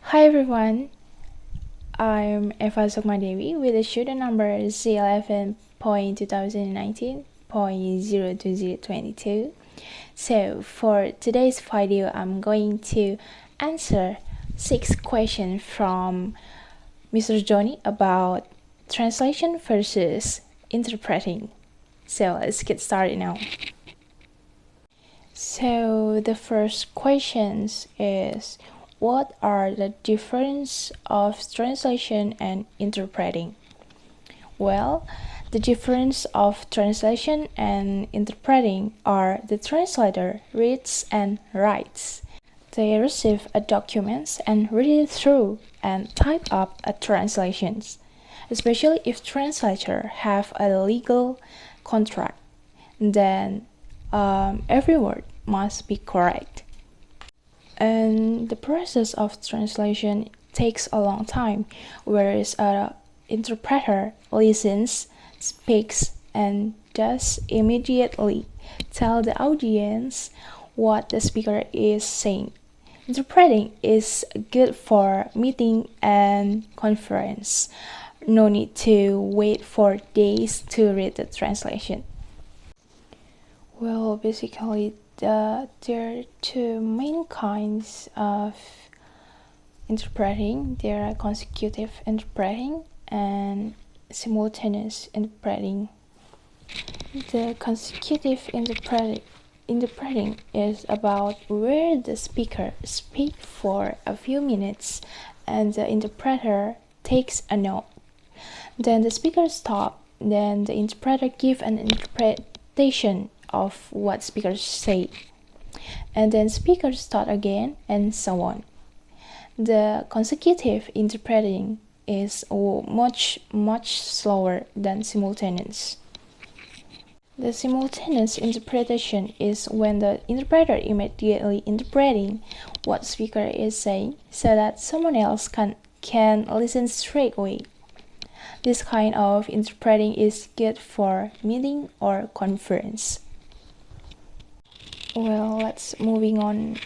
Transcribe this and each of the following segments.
Hi everyone, I'm Eva Sukma Devi with the student number C11.2019.02022. So for today's video, I'm going to answer 6 questions from Mr. Johnny about translation versus interpreting. So let's get started now. So the first question is, what are the difference of translation and interpreting? Well, the difference of translation and interpreting are the translator reads and writes. They receive a document and read it through and type up a translation, especially if translator have a legal contract. Then every word must be correct. And the process of translation takes a long time, whereas an interpreter listens, speaks, and does immediately tell the audience what the speaker is saying. Interpreting is good for meeting and conference. No need to wait for days to read the translation. Well, basically, there are two main kinds of interpreting. There are consecutive interpreting and simultaneous interpreting. The consecutive interpreting is about where the speaker speaks for a few minutes and the interpreter takes a note. Then the speaker stops, then the interpreter gives an interpretation of what speakers say, and then speakers start again, and so on. The consecutive interpreting is much slower than simultaneous. The simultaneous interpretation is when the interpreter immediately interpreting what speaker is saying so that someone else can listen straight away. This kind of interpreting is good for meeting or conference. Well, let's moving on.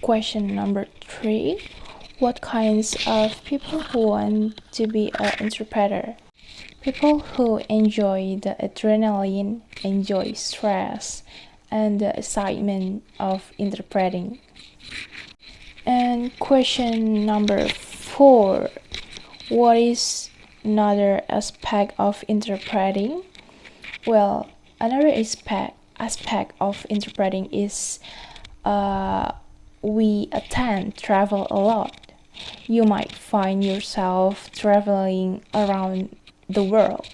Question number 3. What kinds of people who want to be an interpreter? People who enjoy the adrenaline, enjoy stress, and the excitement of interpreting. And question number 4. What is another aspect of interpreting? Well, another aspect of interpreting is we travel a lot. You might find yourself traveling around the world.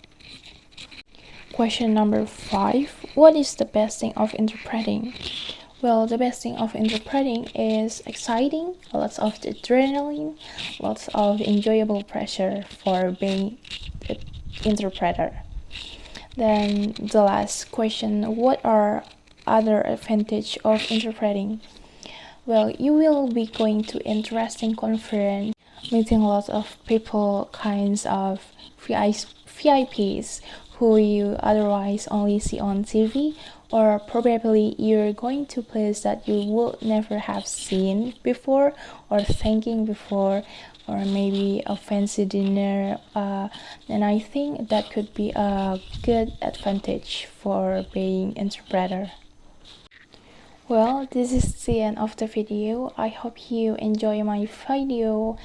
Question number 5. What is the best thing of interpreting? Well, the best thing of interpreting is exciting, lots of adrenaline, lots of enjoyable pressure for being an interpreter. Then the last question, what are other advantages of interpreting? Well, you will be going to interesting conference, meeting lots of people, kinds of VIPs who you otherwise only see on TV, or probably you're going to a place that you would never have seen before or thinking before, or maybe a fancy dinner, and I think that could be a good advantage for being interpreter. Well, this is the end of the video. I hope you enjoy my video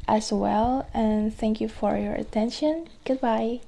as well, and thank you for your attention. Goodbye.